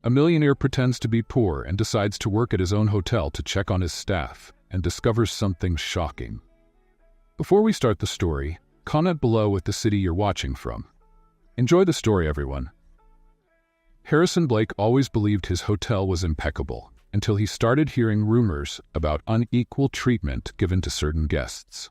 A millionaire pretends to be poor and decides to work at his own hotel to check on his staff and discovers something shocking. Before we start the story, comment below with the city you're watching from. Enjoy the story, everyone. Harrison Blake always believed his hotel was impeccable until he started hearing rumors about unequal treatment given to certain guests.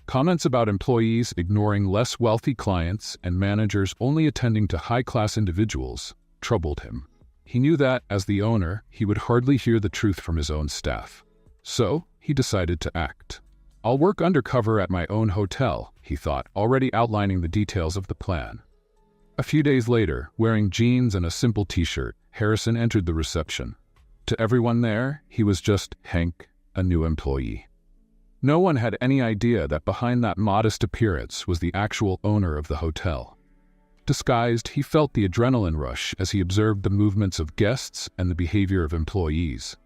Comments about employees ignoring less wealthy clients and managers only attending to high-class individuals troubled him. He knew that, as the owner, he would hardly hear the truth from his own staff. So, he decided to act. "I'll work undercover at my own hotel," he thought, already outlining the details of the plan. A few days later, wearing jeans and a simple t-shirt, Harrison entered the reception. To everyone there, he was just Hank, a new employee. No one had any idea that behind that modest appearance was the actual owner of the hotel. Disguised, he felt the adrenaline rush as he observed the movements of guests and the behavior of employees.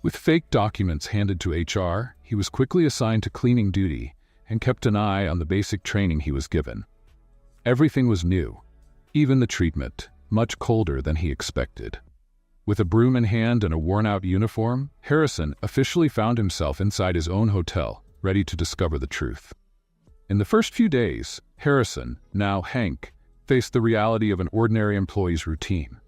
With fake documents handed to HR, he was quickly assigned to cleaning duty and kept an eye on the basic training he was given. Everything was new, even the treatment, much colder than he expected. With a broom in hand and a worn-out uniform, Harrison officially found himself inside his own hotel, ready to discover the truth. In the first few days, Harrison, now Hank, faced the reality of an ordinary employee's routine.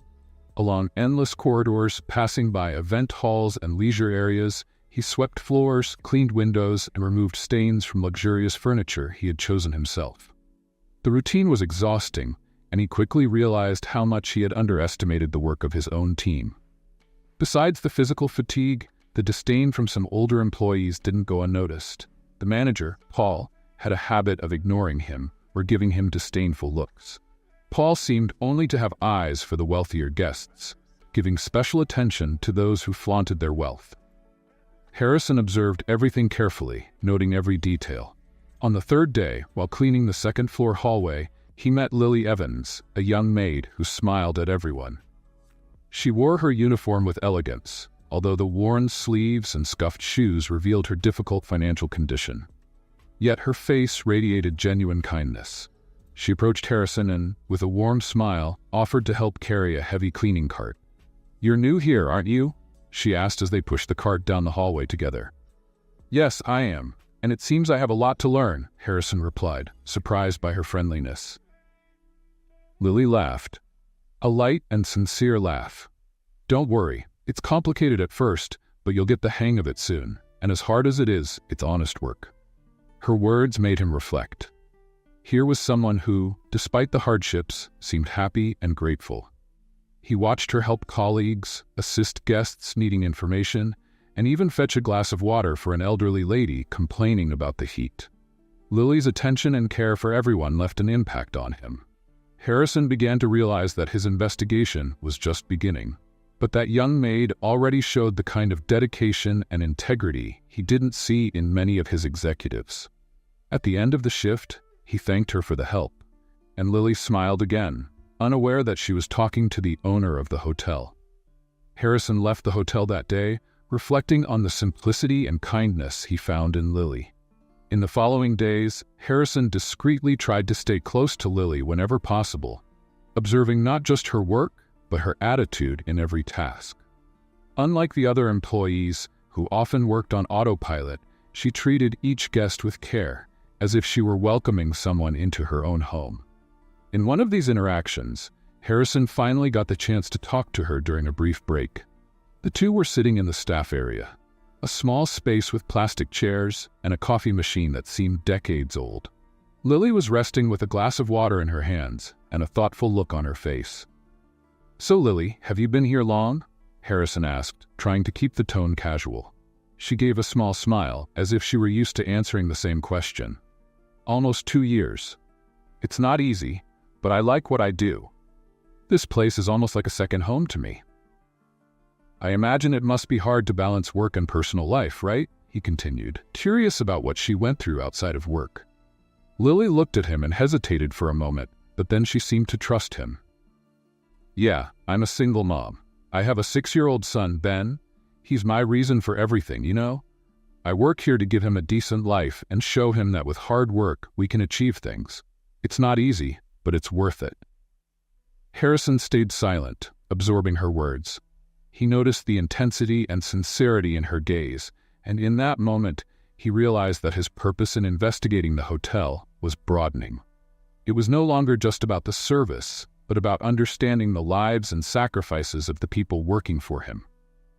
Along endless corridors, passing by event halls and leisure areas, he swept floors, cleaned windows, and removed stains from luxurious furniture he had chosen himself. The routine was exhausting, and he quickly realized how much he had underestimated the work of his own team. Besides the physical fatigue, the disdain from some older employees didn't go unnoticed. The manager, Paul, had a habit of ignoring him or giving him disdainful looks. Paul seemed only to have eyes for the wealthier guests, giving special attention to those who flaunted their wealth. Harrison observed everything carefully, noting every detail. On the third day, while cleaning the second-floor hallway, he met Lily Evans, a young maid who smiled at everyone. She wore her uniform with elegance, although the worn sleeves and scuffed shoes revealed her difficult financial condition. Yet her face radiated genuine kindness. She approached Harrison and, with a warm smile, offered to help carry a heavy cleaning cart. "You're new here, aren't you?" she asked as they pushed the cart down the hallway together. "Yes, I am, and it seems I have a lot to learn," Harrison replied, surprised by her friendliness. Lily laughed. A light and sincere laugh. "Don't worry, it's complicated at first, but you'll get the hang of it soon, and as hard as it is, it's honest work." Her words made him reflect. Here was someone who, despite the hardships, seemed happy and grateful. He watched her help colleagues, assist guests needing information, and even fetch a glass of water for an elderly lady complaining about the heat. Lily's attention and care for everyone left an impact on him. Harrison began to realize that his investigation was just beginning, but that young maid already showed the kind of dedication and integrity he didn't see in many of his executives. At the end of the shift, he thanked her for the help, and Lily smiled again, unaware that she was talking to the owner of the hotel. Harrison left the hotel that day, reflecting on the simplicity and kindness he found in Lily. In the following days, Harrison discreetly tried to stay close to Lily whenever possible, observing not just her work, but her attitude in every task. Unlike the other employees, who often worked on autopilot, she treated each guest with care, as if she were welcoming someone into her own home. In one of these interactions, Harrison finally got the chance to talk to her during a brief break. The two were sitting in the staff area, a small space with plastic chairs and a coffee machine that seemed decades old. Lily was resting with a glass of water in her hands and a thoughtful look on her face. "So Lily, have you been here long?" Harrison asked, trying to keep the tone casual. She gave a small smile, as if she were used to answering the same question. "Almost 2 years. It's not easy, but I like what I do. This place is almost like a second home to me." "I imagine it must be hard to balance work and personal life, right?" he continued, curious about what she went through outside of work. Lily looked at him and hesitated for a moment, but then she seemed to trust him. "Yeah, I'm a single mom. I have a 6-year-old son, Ben. He's my reason for everything, you know? I work here to give him a decent life and show him that with hard work, we can achieve things. It's not easy, but it's worth it." Harrison stayed silent, absorbing her words. He noticed the intensity and sincerity in her gaze, and in that moment, he realized that his purpose in investigating the hotel was broadening. It was no longer just about the service, but about understanding the lives and sacrifices of the people working for him.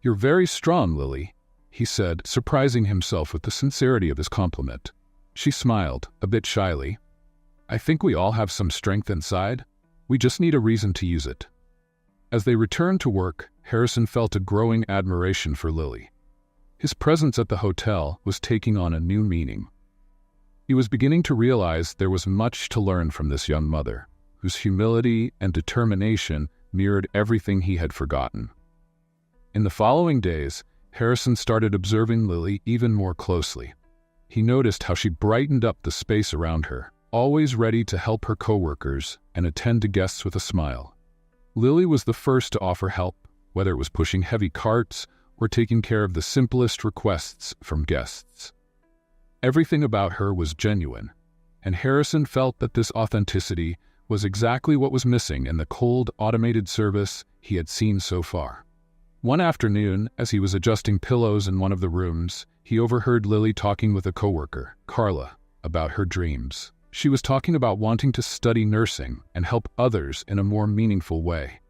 "You're very strong, Lily," he said, surprising himself with the sincerity of his compliment. She smiled, a bit shyly. "I think we all have some strength inside. We just need a reason to use it." As they returned to work, Harrison felt a growing admiration for Lily. His presence at the hotel was taking on a new meaning. He was beginning to realize there was much to learn from this young mother, whose humility and determination mirrored everything he had forgotten. In the following days, Harrison started observing Lily even more closely. He noticed how she brightened up the space around her, always ready to help her coworkers and attend to guests with a smile. Lily was the first to offer help, whether it was pushing heavy carts or taking care of the simplest requests from guests. Everything about her was genuine, and Harrison felt that this authenticity was exactly what was missing in the cold, automated service he had seen so far. One afternoon, as he was adjusting pillows in one of the rooms, he overheard Lily talking with a coworker, Carla, about her dreams. She was talking about wanting to study nursing and help others in a more meaningful way.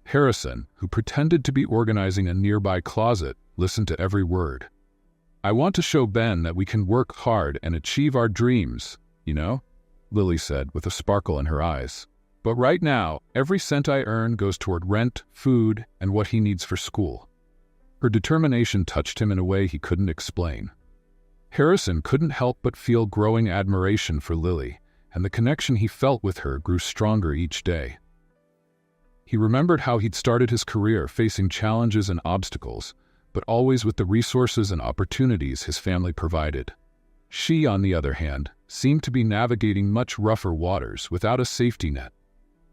Harrison, who pretended to be organizing a nearby closet, listened to every word. "I want to show Ben that we can work hard and achieve our dreams, you know?" Lily said with a sparkle in her eyes. "But right now, every cent I earn goes toward rent, food, and what he needs for school." Her determination touched him in a way he couldn't explain. Harrison couldn't help but feel growing admiration for Lily, and the connection he felt with her grew stronger each day. He remembered how he'd started his career facing challenges and obstacles, but always with the resources and opportunities his family provided. She, on the other hand, seemed to be navigating much rougher waters without a safety net,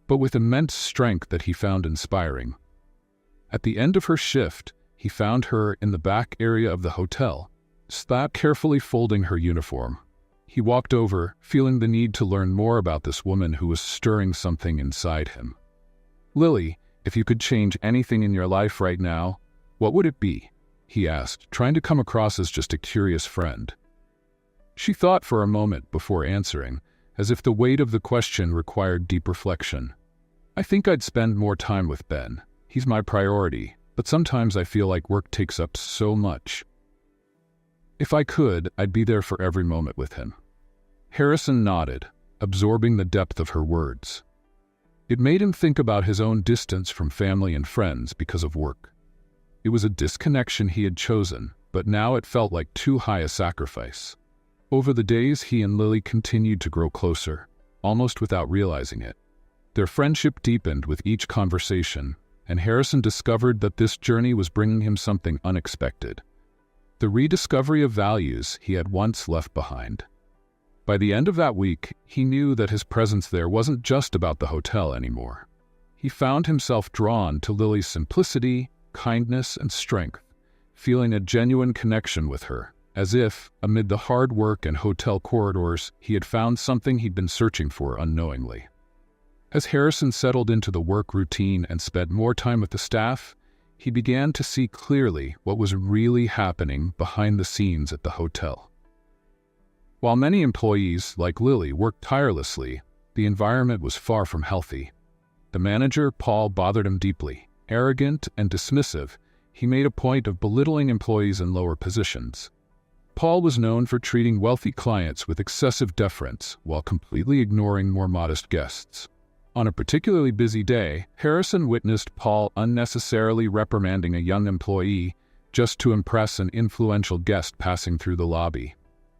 but with immense strength that he found inspiring. At the end of her shift, he found her in the back area of the hotel, carefully folding her uniform. He walked over, feeling the need to learn more about this woman who was stirring something inside him. "Lily, if you could change anything in your life right now, what would it be?" he asked, trying to come across as just a curious friend. She thought for a moment before answering, as if the weight of the question required deep reflection. "I think I'd spend more time with Ben. He's my priority, but sometimes I feel like work takes up so much. If I could, I'd be there for every moment with him." Harrison nodded, absorbing the depth of her words. It made him think about his own distance from family and friends because of work. It was a disconnection he had chosen, but now it felt like too high a sacrifice. Over the days, he and Lily continued to grow closer, almost without realizing it. Their friendship deepened with each conversation, and Harrison discovered that this journey was bringing him something unexpected: the rediscovery of values he had once left behind. By the end of that week, he knew that his presence there wasn't just about the hotel anymore. He found himself drawn to Lily's simplicity, kindness, and strength, feeling a genuine connection with her, as if, amid the hard work and hotel corridors, he had found something he'd been searching for unknowingly. As Harrison settled into the work routine and spent more time with the staff, he began to see clearly what was really happening behind the scenes at the hotel. While many employees, like Lily, worked tirelessly, the environment was far from healthy. The manager, Paul, bothered him deeply. Arrogant and dismissive, he made a point of belittling employees in lower positions. Paul was known for treating wealthy clients with excessive deference while completely ignoring more modest guests. On a particularly busy day, Harrison witnessed Paul unnecessarily reprimanding a young employee just to impress an influential guest passing through the lobby.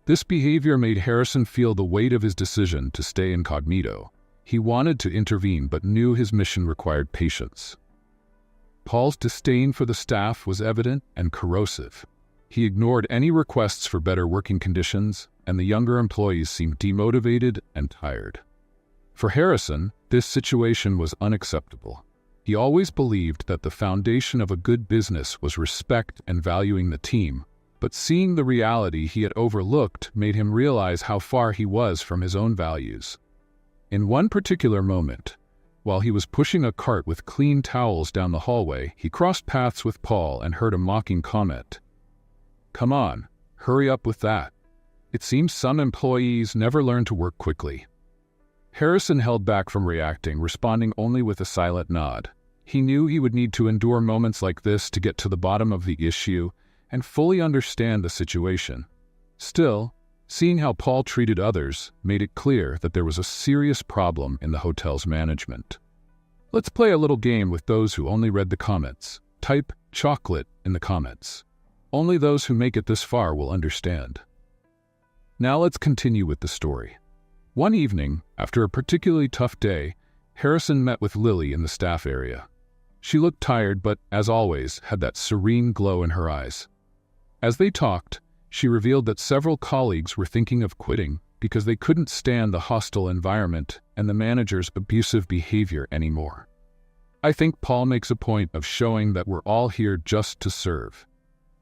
This behavior made Harrison feel the weight of his decision to stay incognito. He wanted to intervene but knew his mission required patience. Paul's disdain for the staff was evident and corrosive. He ignored any requests for better working conditions, and the younger employees seemed demotivated and tired. For Harrison, this situation was unacceptable. He always believed that the foundation of a good business was respect and valuing the team, but seeing the reality he had overlooked made him realize how far he was from his own values. In one particular moment, While he was pushing a cart with clean towels down the hallway, he crossed paths with Paul and heard a mocking comment. "Come on, hurry up with that." It seems some employees never learn to work quickly. Harrison held back from reacting, responding only with a silent nod. He knew he would need to endure moments like this to get to the bottom of the issue and fully understand the situation. Still, seeing how Paul treated others made it clear that there was a serious problem in the hotel's management. Let's play a little game with those who only read the comments. Type chocolate in the comments. Only those who make it this far will understand. Now let's continue with the story. One evening, after a particularly tough day, Harrison met with Lily in the staff area. She looked tired, but, as always, had that serene glow in her eyes. As they talked, she revealed that several colleagues were thinking of quitting because they couldn't stand the hostile environment and the manager's abusive behavior anymore. "I think Paul makes a point of showing that we're all here just to serve.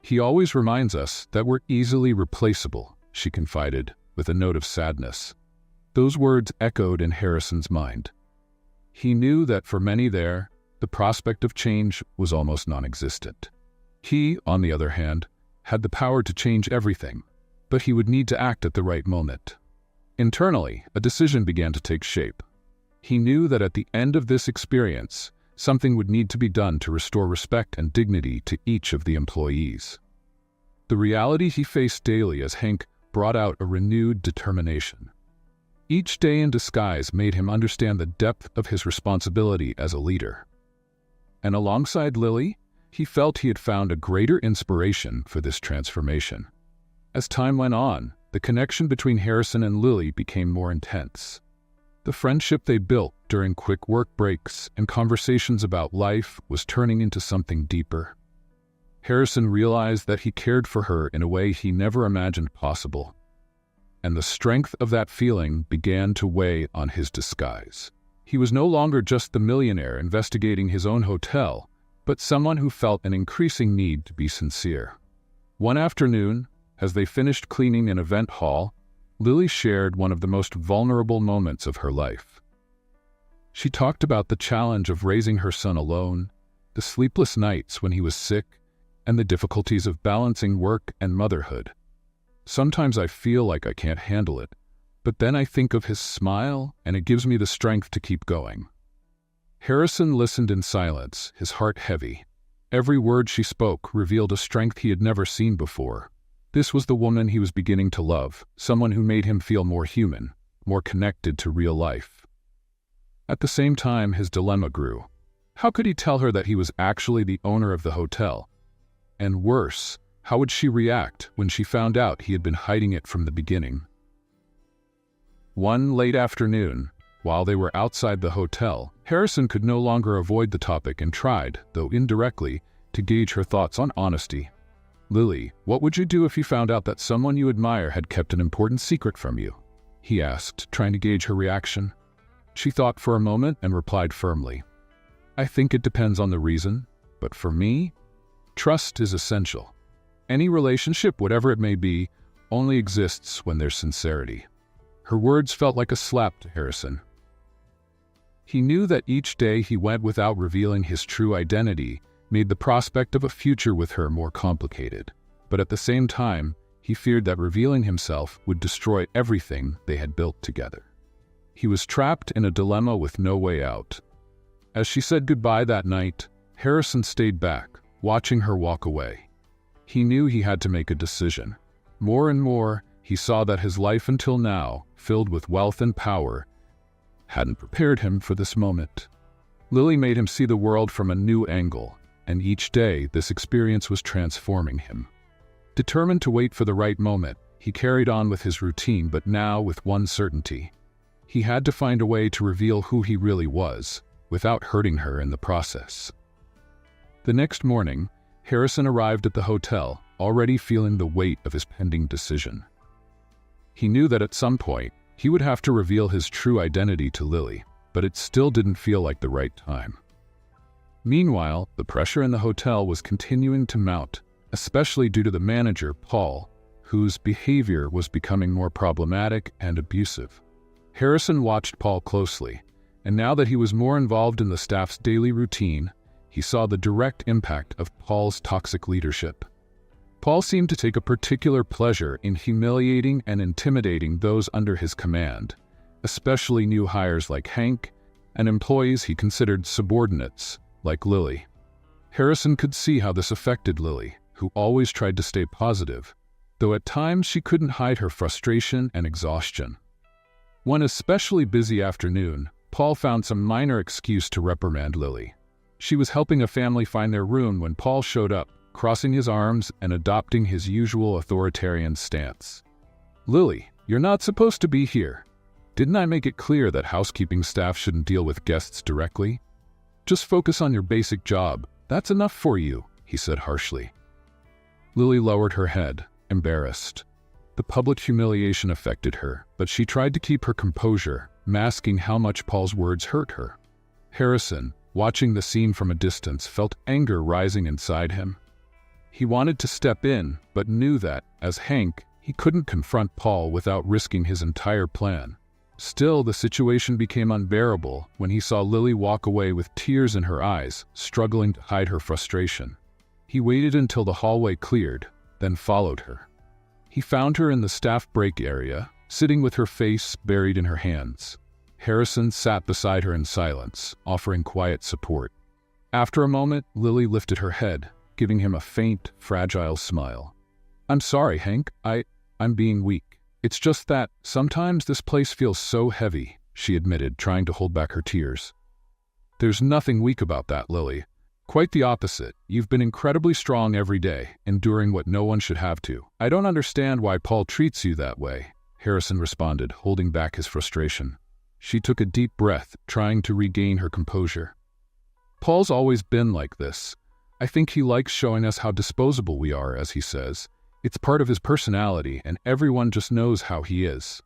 He always reminds us that we're easily replaceable," she confided, with a note of sadness. Those words echoed in Harrison's mind. He knew that for many there, the prospect of change was almost non-existent. He, on the other hand, had the power to change everything, but he would need to act at the right moment. Internally, a decision began to take shape. He knew that at the end of this experience, something would need to be done to restore respect and dignity to each of the employees. The reality he faced daily as Hank brought out a renewed determination. Each day in disguise made him understand the depth of his responsibility as a leader. And alongside Lily, he felt he had found a greater inspiration for this transformation. As time went on, the connection between Harrison and Lily became more intense. The friendship they built during quick work breaks and conversations about life was turning into something deeper. Harrison realized that he cared for her in a way he never imagined possible. And the strength of that feeling began to weigh on his disguise. He was no longer just the millionaire investigating his own hotel, but someone who felt an increasing need to be sincere. One afternoon, as they finished cleaning an event hall, Lily shared one of the most vulnerable moments of her life. She talked about the challenge of raising her son alone, the sleepless nights when he was sick, and the difficulties of balancing work and motherhood. "Sometimes I feel like I can't handle it, but then I think of his smile and it gives me the strength to keep going." Harrison listened in silence, his heart heavy. Every word she spoke revealed a strength he had never seen before. This was the woman he was beginning to love, someone who made him feel more human, more connected to real life. At the same time, his dilemma grew. How could he tell her that he was actually the owner of the hotel? And worse, how would she react when she found out he had been hiding it from the beginning? One late afternoon, while they were outside the hotel, Harrison could no longer avoid the topic and tried, though indirectly, to gauge her thoughts on honesty. "Lily, what would you do if you found out that someone you admire had kept an important secret from you?" he asked, trying to gauge her reaction. She thought for a moment and replied firmly, "I think it depends on the reason, but for me, trust is essential. Any relationship, whatever it may be, only exists when there's sincerity." Her words felt like a slap to Harrison. He knew that each day he went without revealing his true identity made the prospect of a future with her more complicated, but at the same time, he feared that revealing himself would destroy everything they had built together. He was trapped in a dilemma with no way out. As she said goodbye that night, Harrison stayed back, watching her walk away. He knew he had to make a decision. More and more, he saw that his life until now, filled with wealth and power, hadn't prepared him for this moment. Lily made him see the world from a new angle, and each day this experience was transforming him. Determined to wait for the right moment, he carried on with his routine, but now with one certainty. He had to find a way to reveal who he really was, without hurting her in the process. The next morning, Harrison arrived at the hotel, already feeling the weight of his pending decision. He knew that at some point, he would have to reveal his true identity to Lily, but it still didn't feel like the right time. Meanwhile, the pressure in the hotel was continuing to mount, especially due to the manager, Paul, whose behavior was becoming more problematic and abusive. Harrison watched Paul closely, and now that he was more involved in the staff's daily routine, he saw the direct impact of Paul's toxic leadership. Paul seemed to take a particular pleasure in humiliating and intimidating those under his command, especially new hires like Hank and employees he considered subordinates, like Lily. Harrison could see how this affected Lily, who always tried to stay positive, though at times she couldn't hide her frustration and exhaustion. One especially busy afternoon, Paul found some minor excuse to reprimand Lily. She was helping a family find their room when Paul showed up, crossing his arms and adopting his usual authoritarian stance. "Lily, you're not supposed to be here. Didn't I make it clear that housekeeping staff shouldn't deal with guests directly? Just focus on your basic job. That's enough for you," he said harshly. Lily lowered her head, embarrassed. The public humiliation affected her, but she tried to keep her composure, masking how much Paul's words hurt her. Harrison, watching the scene from a distance, felt anger rising inside him. He wanted to step in, but knew that, as Hank, he couldn't confront Paul without risking his entire plan. Still, the situation became unbearable when he saw Lily walk away with tears in her eyes, struggling to hide her frustration. He waited until the hallway cleared, then followed her. He found her in the staff break area, sitting with her face buried in her hands. Harrison sat beside her in silence, offering quiet support. After a moment, Lily lifted her head, giving him a faint, fragile smile. "I'm sorry, Hank. I'm being weak. It's just that sometimes this place feels so heavy," she admitted, trying to hold back her tears. "There's nothing weak about that, Lily. Quite the opposite. You've been incredibly strong every day, enduring what no one should have to. I don't understand why Paul treats you that way," Harrison responded, holding back his frustration. She took a deep breath, trying to regain her composure. "Paul's always been like this. I think he likes showing us how disposable we are, as he says. It's part of his personality, and everyone just knows how he is."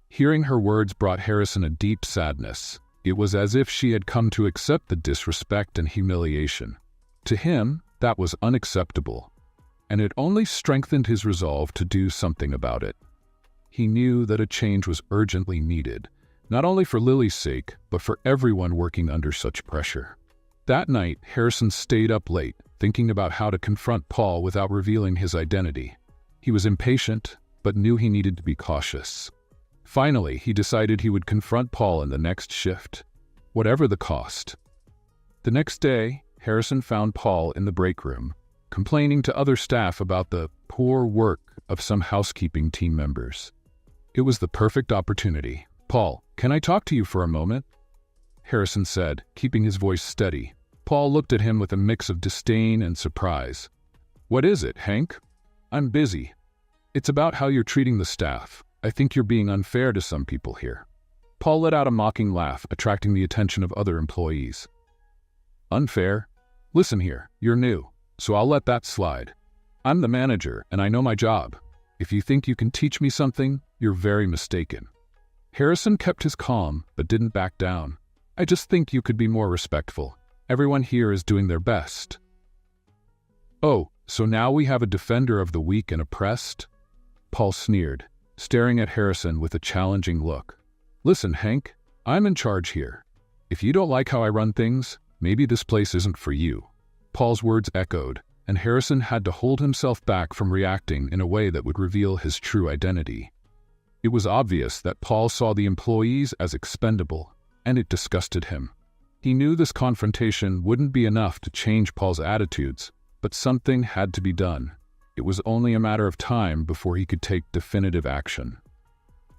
Hearing her words brought Harrison a deep sadness. It was as if she had come to accept the disrespect and humiliation. To him, that was unacceptable, and it only strengthened his resolve to do something about it. He knew that a change was urgently needed, not only for Lily's sake, but for everyone working under such pressure. That night, Harrison stayed up late, thinking about how to confront Paul without revealing his identity. He was impatient, but knew he needed to be cautious. Finally, he decided he would confront Paul in the next shift, whatever the cost. The next day, Harrison found Paul in the break room, complaining to other staff about the poor work of some housekeeping team members. It was the perfect opportunity. "Paul, can I talk to you for a moment?" Harrison said, keeping his voice steady. Paul looked at him with a mix of disdain and surprise. "What is it, Hank?" "I'm busy. It's about how you're treating the staff. I think you're being unfair to some people here." Paul let out a mocking laugh, attracting the attention of other employees. "Unfair? Listen here, you're new, so I'll let that slide. I'm the manager, and I know my job. If you think you can teach me something, you're very mistaken." Harrison kept his calm, but didn't back down. "I just think you could be more respectful. Everyone here is doing their best." "Oh, so now we have a defender of the weak and oppressed?" Paul sneered, staring at Harrison with a challenging look. "Listen, Hank, I'm in charge here. If you don't like how I run things, maybe this place isn't for you." Paul's words echoed, and Harrison had to hold himself back from reacting in a way that would reveal his true identity. It was obvious that Paul saw the employees as expendable, and it disgusted him. He knew this confrontation wouldn't be enough to change Paul's attitudes, but something had to be done. It was only a matter of time before he could take definitive action.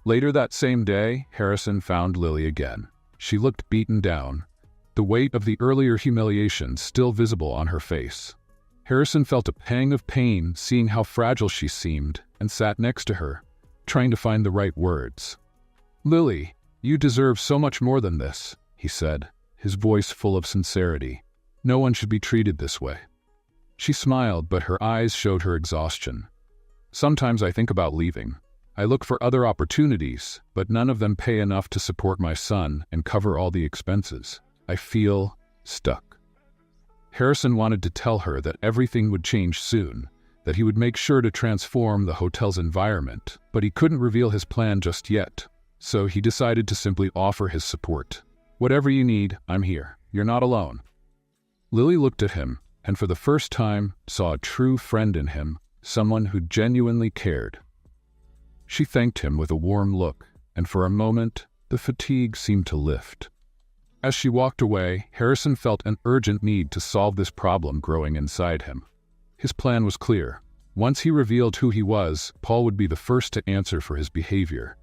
Later that same day, Harrison found Lily again. She looked beaten down, the weight of the earlier humiliation still visible on her face. Harrison felt a pang of pain seeing how fragile she seemed and sat next to her, trying to find the right words. "Lily, you deserve so much more than this," he said, his voice full of sincerity. "No one should be treated this way." She smiled, but her eyes showed her exhaustion. "Sometimes I think about leaving. I look for other opportunities, but none of them pay enough to support my son and cover all the expenses. I feel stuck." Harrison wanted to tell her that everything would change soon, that he would make sure to transform the hotel's environment, but he couldn't reveal his plan just yet, so he decided to simply offer his support. Whatever you need, I'm here. You're not alone. Lily looked at him, and for the first time saw a true friend in him, someone who genuinely cared. She thanked him with a warm look, and for a moment, the fatigue seemed to lift. As she walked away, Harrison felt an urgent need to solve this problem growing inside him. His plan was clear. Once he revealed who he was, Paul would be the first to answer for his behavior.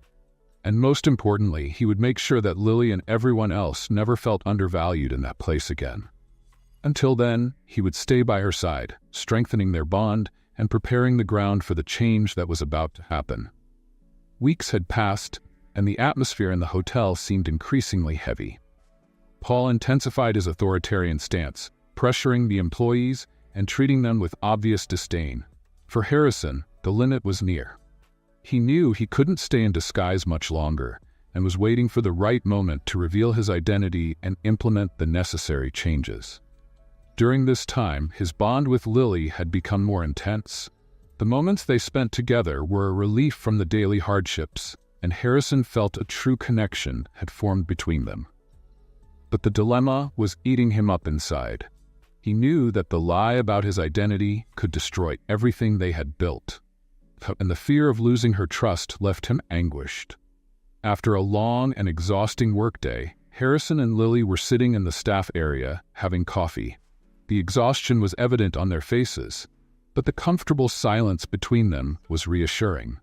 And most importantly, he would make sure that Lily and everyone else never felt undervalued in that place again. Until then, he would stay by her side, strengthening their bond and preparing the ground for the change that was about to happen. Weeks had passed, and the atmosphere in the hotel seemed increasingly heavy. Paul intensified his authoritarian stance, pressuring the employees and treating them with obvious disdain. For Harrison, the limit was near. He knew he couldn't stay in disguise much longer and was waiting for the right moment to reveal his identity and implement the necessary changes. During this time, his bond with Lily had become more intense. The moments they spent together were a relief from the daily hardships, and Harrison felt a true connection had formed between them. But the dilemma was eating him up inside. He knew that the lie about his identity could destroy everything they had built, and the fear of losing her trust left him anguished. After a long and exhausting workday, Harrison and Lily were sitting in the staff area having coffee. The exhaustion was evident on their faces, but the comfortable silence between them was reassuring.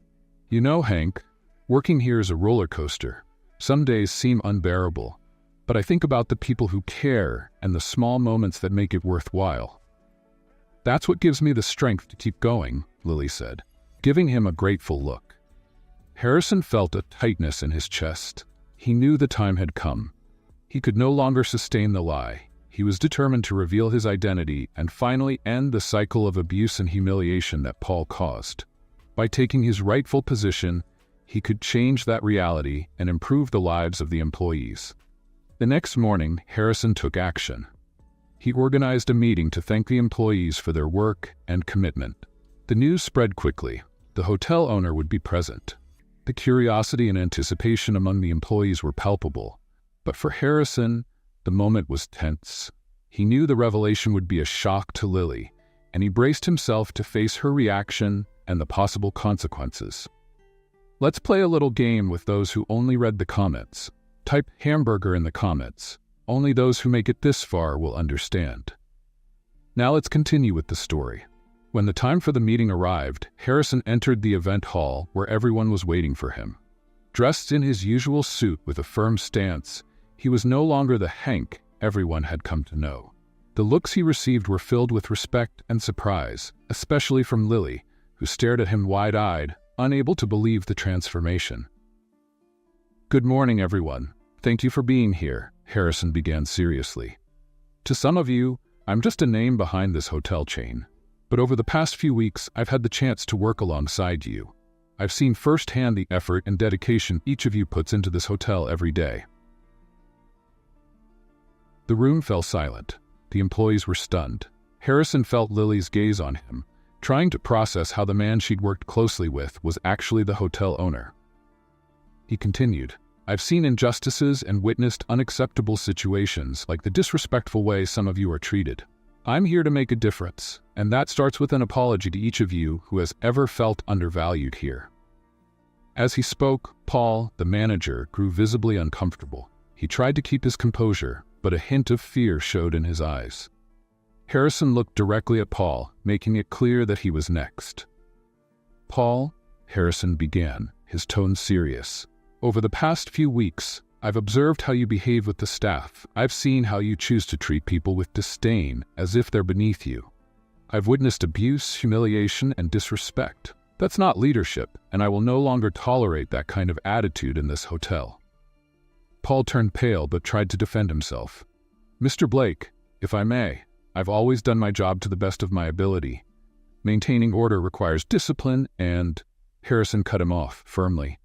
"You know, Hank, working here is a roller coaster. Some days seem unbearable, but I think about the people who care and the small moments that make it worthwhile. That's what gives me the strength to keep going," Lily said, giving him a grateful look. Harrison felt a tightness in his chest. He knew the time had come. He could no longer sustain the lie. He was determined to reveal his identity and finally end the cycle of abuse and humiliation that Paul caused. By taking his rightful position, he could change that reality and improve the lives of the employees. The next morning, Harrison took action. He organized a meeting to thank the employees for their work and commitment. The news spread quickly. The hotel owner would be present. The curiosity and anticipation among the employees were palpable. But for Harrison, the moment was tense. He knew the revelation would be a shock to Lily, and he braced himself to face her reaction and the possible consequences. "Let's play a little game with those who only read the comments. Type hamburger in the comments. Only those who make it this far will understand." Now let's continue with the story. When the time for the meeting arrived, Harrison entered the event hall where everyone was waiting for him. Dressed in his usual suit with a firm stance, he was no longer the Hank everyone had come to know. The looks he received were filled with respect and surprise, especially from Lily, who stared at him wide-eyed, unable to believe the transformation. "Good morning, everyone. Thank you for being here," Harrison began seriously. "To some of you, I'm just a name behind this hotel chain. But over the past few weeks, I've had the chance to work alongside you. I've seen firsthand the effort and dedication each of you puts into this hotel every day." The room fell silent. The employees were stunned. Harrison felt Lily's gaze on him, trying to process how the man she'd worked closely with was actually the hotel owner. He continued, "I've seen injustices and witnessed unacceptable situations like the disrespectful way some of you are treated. I'm here to make a difference, and that starts with an apology to each of you who has ever felt undervalued here." As he spoke, Paul, the manager, grew visibly uncomfortable. He tried to keep his composure, but a hint of fear showed in his eyes. Harrison looked directly at Paul, making it clear that he was next. "Paul," Harrison began, his tone serious, "over the past few weeks, I've observed how you behave with the staff. I've seen how you choose to treat people with disdain, as if they're beneath you. I've witnessed abuse, humiliation, and disrespect. That's not leadership, and I will no longer tolerate that kind of attitude in this hotel." Paul turned pale but tried to defend himself. "Mr. Blake, if I may, I've always done my job to the best of my ability. Maintaining order requires discipline and—" Harrison cut him off firmly.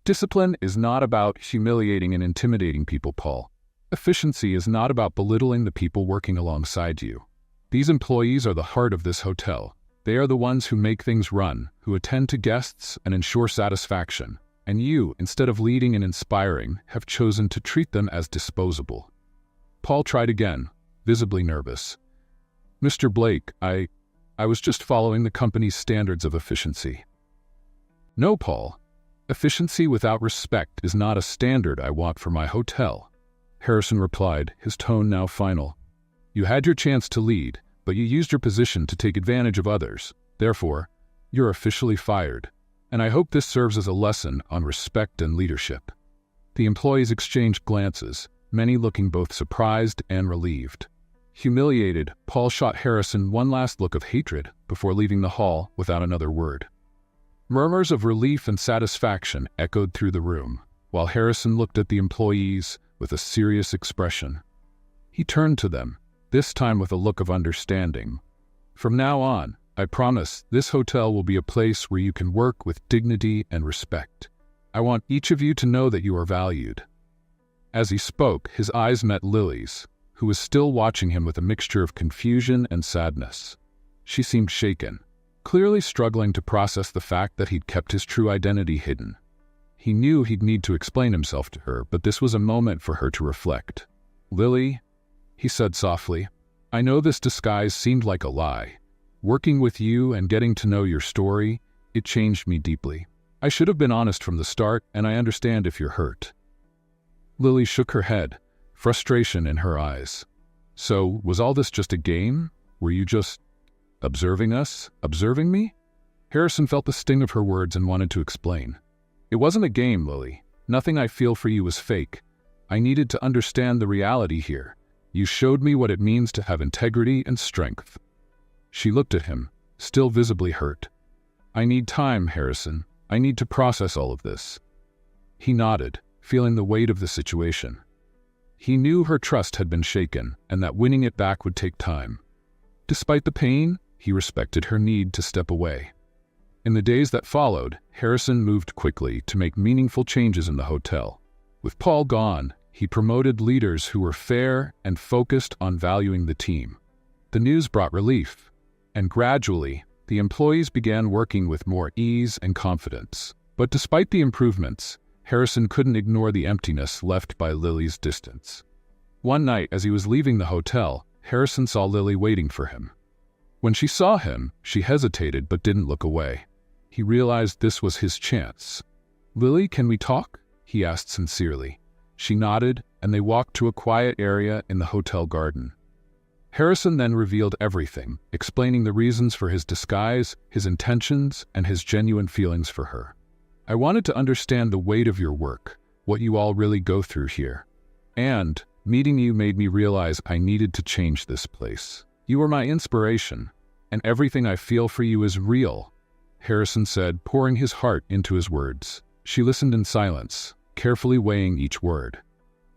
"Discipline is not about humiliating and intimidating people, Paul. Efficiency is not about belittling the people working alongside you. These employees are the heart of this hotel. They are the ones who make things run, who attend to guests and ensure satisfaction. And you, instead of leading and inspiring, have chosen to treat them as disposable. Paul tried again, visibly nervous. Mr. Blake, I was just following the company's standards of efficiency. No, Paul. Efficiency without respect is not a standard I want for my hotel, Harrison replied, his tone now final. You had your chance to lead, but you used your position to take advantage of others. Therefore, you're officially fired. And I hope this serves as a lesson on respect and leadership. The employees exchanged glances, many looking both surprised and relieved. Humiliated, Paul shot Harrison one last look of hatred before leaving the hall without another word. Murmurs of relief and satisfaction echoed through the room, while Harrison looked at the employees with a serious expression. He turned to them, this time with a look of understanding. From now on, I promise this hotel will be a place where you can work with dignity and respect. I want each of you to know that you are valued. As he spoke, his eyes met Lily's, who was still watching him with a mixture of confusion and sadness. She seemed shaken, clearly struggling to process the fact that he'd kept his true identity hidden. He knew he'd need to explain himself to her, but this was a moment for her to reflect. Lily, he said softly, I know this disguise seemed like a lie. Working with you and getting to know your story, it changed me deeply. I should have been honest from the start, and I understand if you're hurt. Lily shook her head, frustration in her eyes. So, was all this just a game? Were you just observing us? Observing me? Harrison felt the sting of her words and wanted to explain. It wasn't a game, Lily. Nothing I feel for you was fake. I needed to understand the reality here. You showed me what it means to have integrity and strength. She looked at him, still visibly hurt. I need time, Harrison. I need to process all of this. He nodded, feeling the weight of the situation. He knew her trust had been shaken, and that winning it back would take time. Despite the pain, he respected her need to step away. In the days that followed, Harrison moved quickly to make meaningful changes in the hotel. With Paul gone, he promoted leaders who were fair and focused on valuing the team. The news brought relief, and gradually, the employees began working with more ease and confidence. But despite the improvements, Harrison couldn't ignore the emptiness left by Lily's distance. One night, as he was leaving the hotel, Harrison saw Lily waiting for him. When she saw him, she hesitated but didn't look away. He realized this was his chance. Lily, can we talk? He asked sincerely. She nodded, and they walked to a quiet area in the hotel garden. Harrison then revealed everything, explaining the reasons for his disguise, his intentions, and his genuine feelings for her. I wanted to understand the weight of your work, what you all really go through here. And meeting you made me realize I needed to change this place. You were my inspiration, and everything I feel for you is real, Harrison said, pouring his heart into his words. She listened in silence, carefully weighing each word.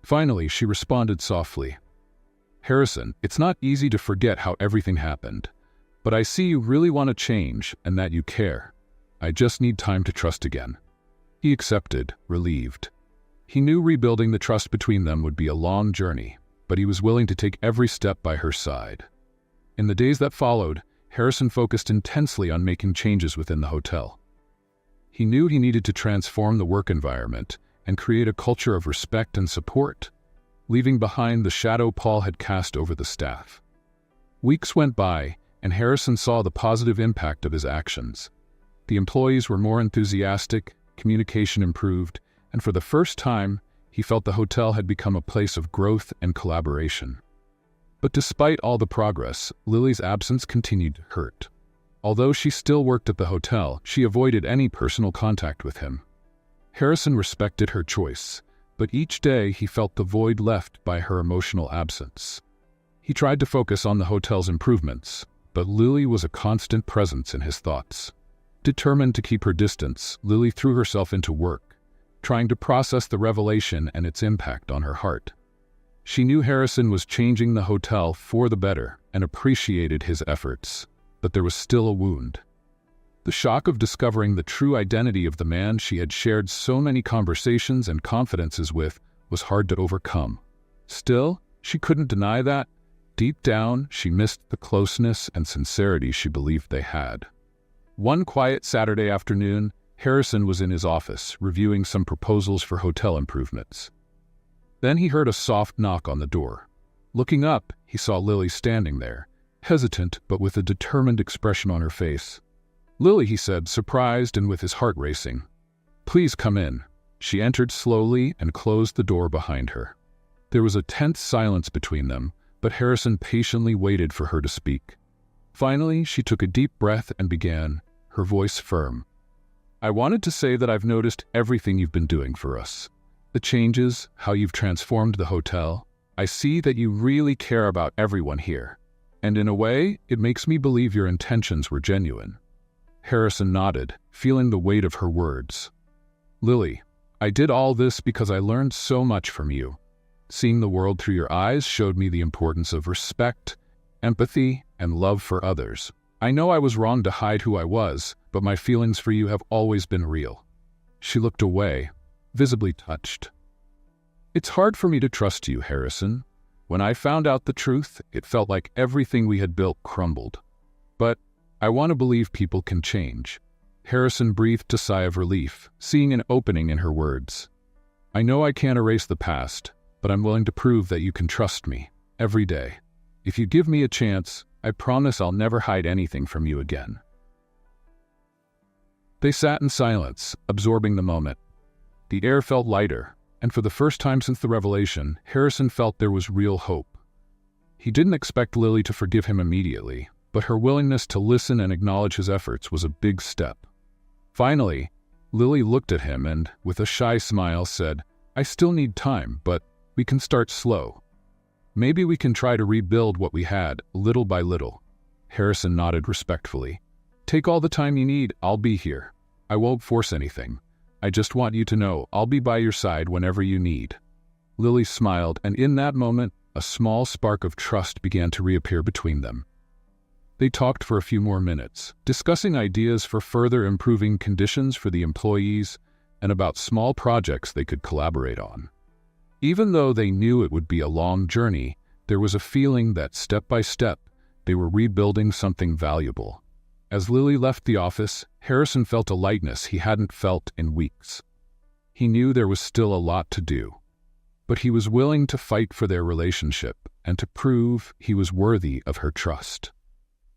Finally, she responded softly. Harrison, it's not easy to forget how everything happened, but I see you really want to change and that you care. I just need time to trust again. He accepted, relieved. He knew rebuilding the trust between them would be a long journey, but he was willing to take every step by her side. In the days that followed, Harrison focused intensely on making changes within the hotel. He knew he needed to transform the work environment and create a culture of respect and support, leaving behind the shadow Paul had cast over the staff. Weeks went by, and Harrison saw the positive impact of his actions. The employees were more enthusiastic, communication improved, and for the first time, he felt the hotel had become a place of growth and collaboration. But despite all the progress, Lily's absence continued to hurt. Although she still worked at the hotel, she avoided any personal contact with him. Harrison respected her choice, but each day he felt the void left by her emotional absence. He tried to focus on the hotel's improvements, but Lily was a constant presence in his thoughts. Determined to keep her distance, Lily threw herself into work, trying to process the revelation and its impact on her heart. She knew Harrison was changing the hotel for the better and appreciated his efforts, but there was still a wound. The shock of discovering the true identity of the man she had shared so many conversations and confidences with was hard to overcome. Still, she couldn't deny that, deep down, she missed the closeness and sincerity she believed they had. One quiet Saturday afternoon, Harrison was in his office, reviewing some proposals for hotel improvements. Then he heard a soft knock on the door. Looking up, he saw Lily standing there, hesitant but with a determined expression on her face. "Lily," he said, surprised and with his heart racing. "Please come in." She entered slowly and closed the door behind her. There was a tense silence between them, but Harrison patiently waited for her to speak. Finally, she took a deep breath and began, her voice firm. "I wanted to say that I've noticed everything you've been doing for us. The changes, how you've transformed the hotel. I see that you really care about everyone here. And in a way, it makes me believe your intentions were genuine." Harrison nodded, feeling the weight of her words. "Lily, I did all this because I learned so much from you. Seeing the world through your eyes showed me the importance of respect, empathy, and love for others. I know I was wrong to hide who I was, but my feelings for you have always been real." She looked away, visibly touched. "It's hard for me to trust you, Harrison. When I found out the truth, it felt like everything we had built crumbled. But I want to believe people can change." Harrison breathed a sigh of relief, seeing an opening in her words. "I know I can't erase the past, but I'm willing to prove that you can trust me, every day. If you give me a chance, I promise I'll never hide anything from you again." They sat in silence, absorbing the moment. The air felt lighter, and for the first time since the revelation, Harrison felt there was real hope. He didn't expect Lily to forgive him immediately, but her willingness to listen and acknowledge his efforts was a big step. Finally, Lily looked at him and, with a shy smile, said, "I still need time, but we can start slow. Maybe we can try to rebuild what we had, little by little." Harrison nodded respectfully. "Take all the time you need, I'll be here. I won't force anything. I just want you to know I'll be by your side whenever you need." Lily smiled, and in that moment, a small spark of trust began to reappear between them. They talked for a few more minutes, discussing ideas for further improving conditions for the employees and about small projects they could collaborate on. Even though they knew it would be a long journey, there was a feeling that step by step, they were rebuilding something valuable. As Lily left the office, Harrison felt a lightness he hadn't felt in weeks. He knew there was still a lot to do, but he was willing to fight for their relationship and to prove he was worthy of her trust.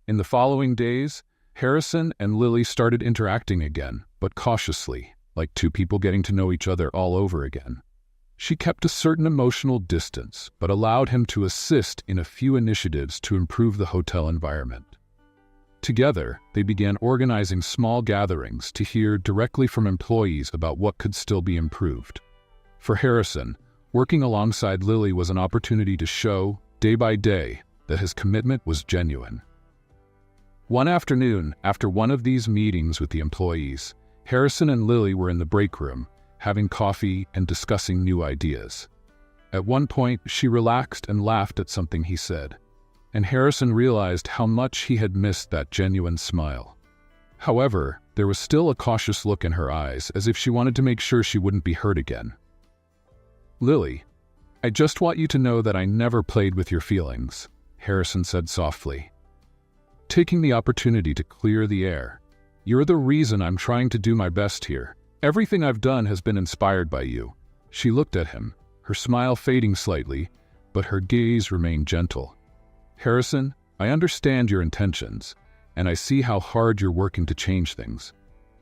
In the following days, Harrison and Lily started interacting again, but cautiously, like two people getting to know each other all over again. She kept a certain emotional distance, but allowed him to assist in a few initiatives to improve the hotel environment. Together, they began organizing small gatherings to hear directly from employees about what could still be improved. For Harrison, working alongside Lily was an opportunity to show, day by day, that his commitment was genuine. One afternoon, after one of these meetings with the employees, Harrison and Lily were in the break room, having coffee and discussing new ideas. At one point, she relaxed and laughed at something he said, and Harrison realized how much he had missed that genuine smile. However, there was still a cautious look in her eyes, as if she wanted to make sure she wouldn't be hurt again. "Lily, I just want you to know that I never played with your feelings," Harrison said softly, taking the opportunity to clear the air. "You're the reason I'm trying to do my best here. Everything I've done has been inspired by you." She looked at him, her smile fading slightly, but her gaze remained gentle. "Harrison, I understand your intentions, and I see how hard you're working to change things.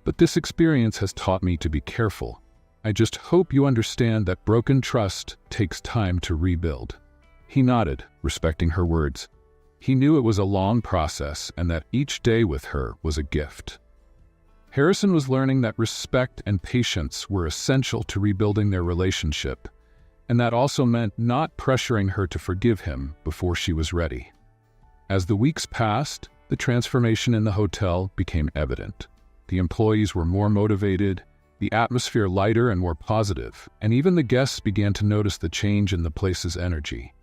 But this experience has taught me to be careful. I just hope you understand that broken trust takes time to rebuild." He nodded, respecting her words. He knew it was a long process and that each day with her was a gift. Harrison was learning that respect and patience were essential to rebuilding their relationship, and that also meant not pressuring her to forgive him before she was ready. As the weeks passed, the transformation in the hotel became evident. The employees were more motivated, the atmosphere lighter and more positive, and even the guests began to notice the change in the place's energy.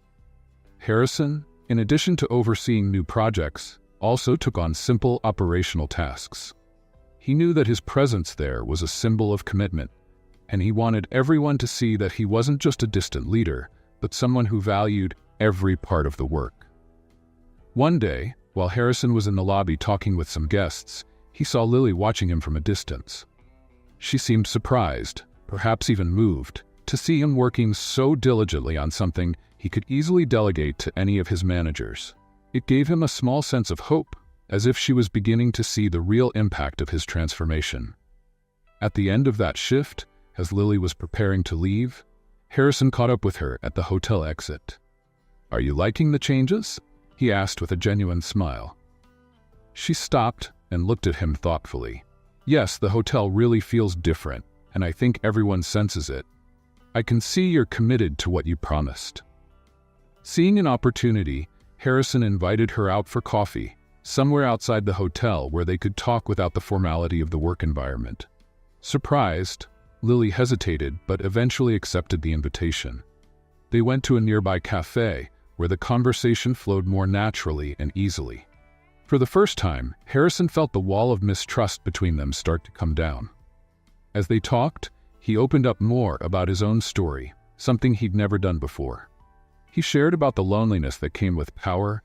Harrison, in addition to overseeing new projects, also took on simple operational tasks. He knew that his presence there was a symbol of commitment, and he wanted everyone to see that he wasn't just a distant leader, but someone who valued every part of the work. One day, while Harrison was in the lobby talking with some guests, he saw Lily watching him from a distance. She seemed surprised, perhaps even moved, to see him working so diligently on something he could easily delegate to any of his managers. It gave him a small sense of hope, as if she was beginning to see the real impact of his transformation. At the end of that shift, as Lily was preparing to leave, Harrison caught up with her at the hotel exit. "Are you liking the changes?" he asked with a genuine smile. She stopped and looked at him thoughtfully. "Yes, the hotel really feels different, and I think everyone senses it. I can see you're committed to what you promised." Seeing an opportunity, Harrison invited her out for coffee, somewhere outside the hotel where they could talk without the formality of the work environment. Surprised, Lily hesitated but eventually accepted the invitation. They went to a nearby cafe where the conversation flowed more naturally and easily. For the first time, Harrison felt the wall of mistrust between them start to come down. As they talked, he opened up more about his own story, something he'd never done before. He shared about the loneliness that came with power,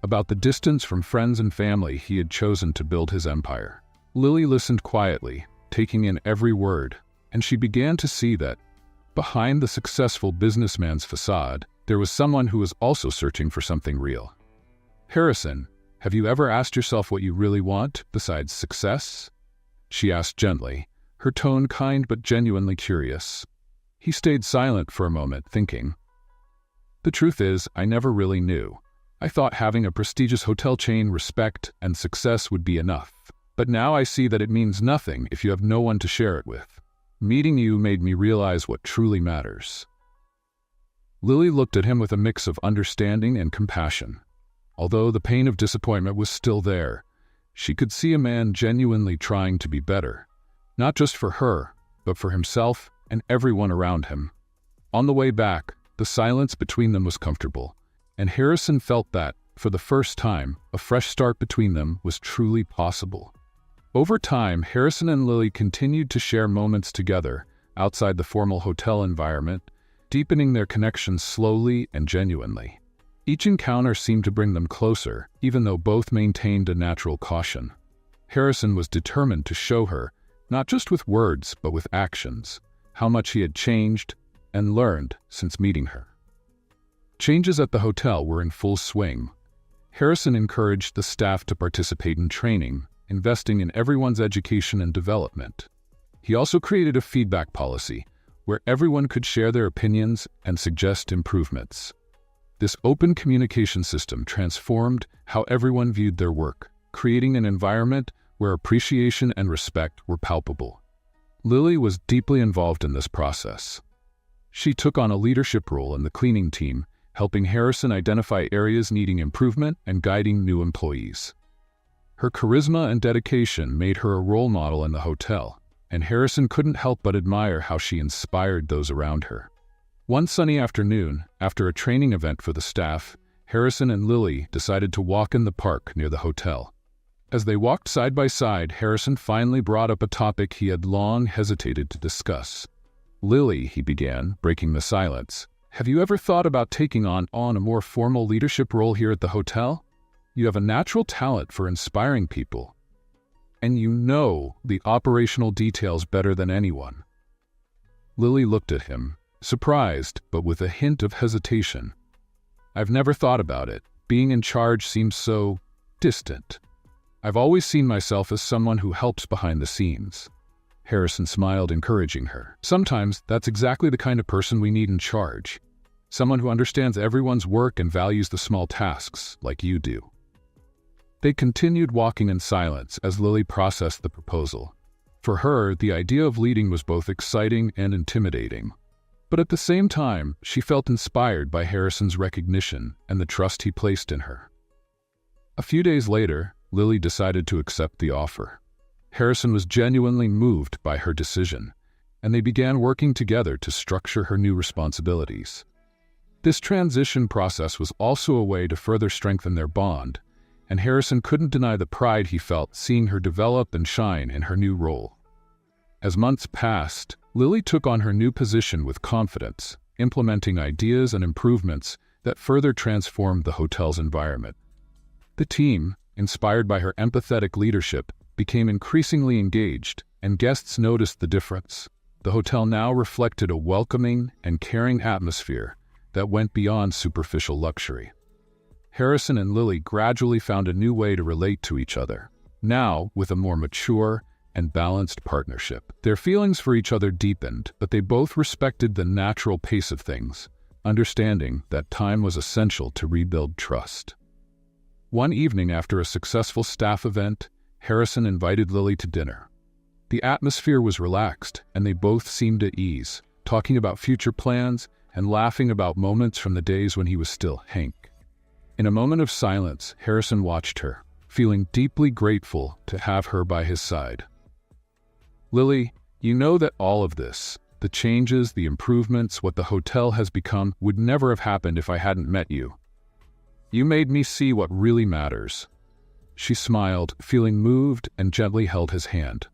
about the distance from friends and family he had chosen to build his empire. Lily listened quietly, taking in every word, and she began to see that, behind the successful businessman's facade, there was someone who was also searching for something real. "Harrison, have you ever asked yourself what you really want besides success?" she asked gently, her tone kind but genuinely curious. He stayed silent for a moment, thinking. "The truth is, I never really knew. I thought having a prestigious hotel chain, respect, and success would be enough. But now I see that it means nothing if you have no one to share it with. Meeting you made me realize what truly matters." Lily looked at him with a mix of understanding and compassion. Although the pain of disappointment was still there, she could see a man genuinely trying to be better, not just for her, but for himself and everyone around him. On the way back, the silence between them was comfortable, and Harrison felt that, for the first time, a fresh start between them was truly possible. Over time, Harrison and Lily continued to share moments together outside the formal hotel environment, deepening their connection slowly and genuinely. Each encounter seemed to bring them closer, even though both maintained a natural caution. Harrison was determined to show her, not just with words but with actions, how much he had changed and learned since meeting her. Changes at the hotel were in full swing. Harrison encouraged the staff to participate in training, investing in everyone's education and development. He also created a feedback policy where everyone could share their opinions and suggest improvements. This open communication system transformed how everyone viewed their work, creating an environment where appreciation and respect were palpable. Lily was deeply involved in this process. She took on a leadership role in the cleaning team, helping Harrison identify areas needing improvement and guiding new employees. Her charisma and dedication made her a role model in the hotel, and Harrison couldn't help but admire how she inspired those around her. One sunny afternoon, after a training event for the staff, Harrison and Lily decided to walk in the park near the hotel. As they walked side by side, Harrison finally brought up a topic he had long hesitated to discuss. "Lily," he began, breaking the silence, "have you ever thought about taking on a more formal leadership role here at the hotel? You have a natural talent for inspiring people, and you know the operational details better than anyone." Lily looked at him, surprised but with a hint of hesitation. "I've never thought about it. Being in charge seems so distant. I've always seen myself as someone who helps behind the scenes." Harrison smiled, encouraging her. "Sometimes that's exactly the kind of person we need in charge. Someone who understands everyone's work and values the small tasks, like you do." They continued walking in silence as Lily processed the proposal. For her, the idea of leading was both exciting and intimidating. But at the same time, she felt inspired by Harrison's recognition and the trust he placed in her. A few days later, Lily decided to accept the offer. Harrison was genuinely moved by her decision, and they began working together to structure her new responsibilities. This transition process was also a way to further strengthen their bond, and Harrison couldn't deny the pride he felt seeing her develop and shine in her new role. As months passed, Lily took on her new position with confidence, implementing ideas and improvements that further transformed the hotel's environment. The team, inspired by her empathetic leadership, became increasingly engaged, and guests noticed the difference. The hotel now reflected a welcoming and caring atmosphere that went beyond superficial luxury. Harrison and Lily gradually found a new way to relate to each other, now with a more mature and balanced partnership. Their feelings for each other deepened, but they both respected the natural pace of things, understanding that time was essential to rebuild trust. One evening after a successful staff event, Harrison invited Lily to dinner. The atmosphere was relaxed, and they both seemed at ease, talking about future plans and laughing about moments from the days when he was still Hank. In a moment of silence, Harrison watched her, feeling deeply grateful to have her by his side. "Lily, you know that all of this, the changes, the improvements, what the hotel has become, would never have happened if I hadn't met you. You made me see what really matters." She smiled, feeling moved, and gently held his hand.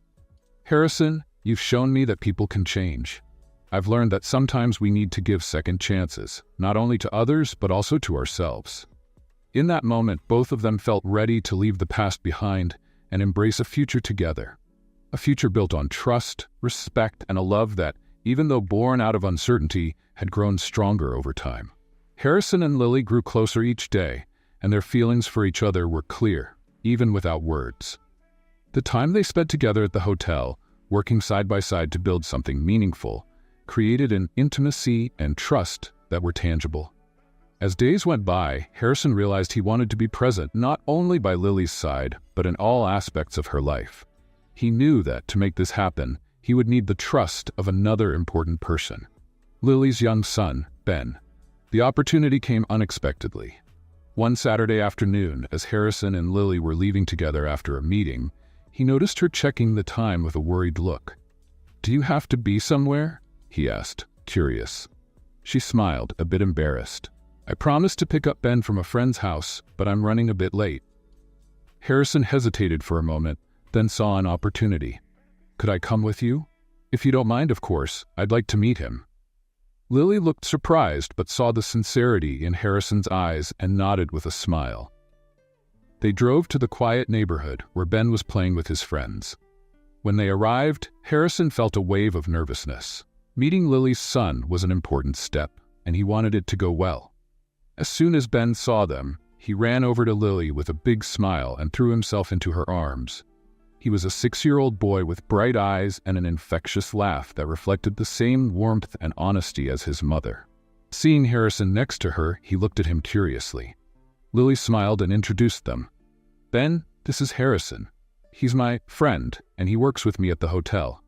"Harrison, you've shown me that people can change. I've learned that sometimes we need to give second chances, not only to others, but also to ourselves." In that moment, both of them felt ready to leave the past behind and embrace a future together. A future built on trust, respect, and a love that, even though born out of uncertainty, had grown stronger over time. Harrison and Lily grew closer each day, and their feelings for each other were clear, even without words. The time they spent together at the hotel, working side by side to build something meaningful, created an intimacy and trust that were tangible. As days went by, Harrison realized he wanted to be present not only by Lily's side, but in all aspects of her life. He knew that to make this happen, he would need the trust of another important person, Lily's young son, Ben. The opportunity came unexpectedly. One Saturday afternoon, as Harrison and Lily were leaving together after a meeting, he noticed her checking the time with a worried look. "Do you have to be somewhere?" he asked, curious. She smiled, a bit embarrassed. "I promised to pick up Ben from a friend's house, but I'm running a bit late." Harrison hesitated for a moment, then saw an opportunity. "Could I come with you? If you don't mind, of course. I'd like to meet him." Lily looked surprised but saw the sincerity in Harrison's eyes and nodded with a smile. They drove to the quiet neighborhood where Ben was playing with his friends. When they arrived, Harrison felt a wave of nervousness. Meeting Lily's son was an important step, and he wanted it to go well. As soon as Ben saw them, he ran over to Lily with a big smile and threw himself into her arms. He was a 6-year-old boy with bright eyes and an infectious laugh that reflected the same warmth and honesty as his mother. Seeing Harrison next to her, he looked at him curiously. Lily smiled and introduced them. "Ben, this is Harrison. He's my friend, and he works with me at the hotel."